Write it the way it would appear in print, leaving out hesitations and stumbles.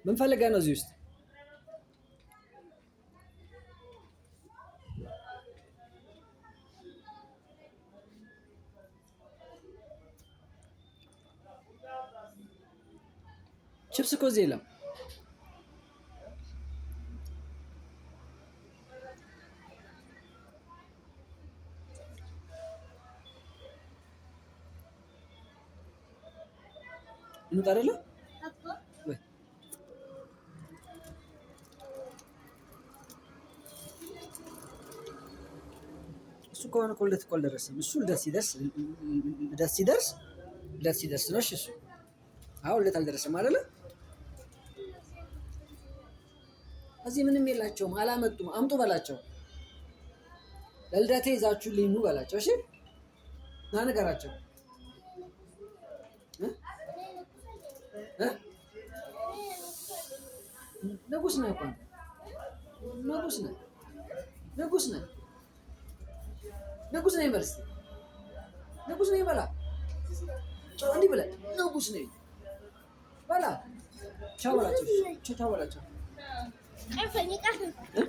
ምን ፈልገህ ነው እዚህ ውስጥ? ቺፕስ እኮ እዚህ የለም። እንውጣ አይደለ? እሱ ከሆነ እኮ ልደት እኮ አልደረሰም። እሱ ልደት ሲደርስ ነው። እሺ እሱ አሁን ልደት አልደረሰም አይደለ? እዚህ ምንም የላቸውም፣ አላመጡም። አምጡ በላቸው። ለልደቴ ይዛችሁልኝ ኑ በላቸው። እሺ ና ንገራቸው። ንጉስ ነህ እኮ ንጉስ ነህ። ንጉስ ነህ ይበል እስኪ። ንጉስ ነህ ይበላ። እንዲህ ብለህ ንጉስ ነህ በላ። ቻው በላቸው። ቻው በላቸው።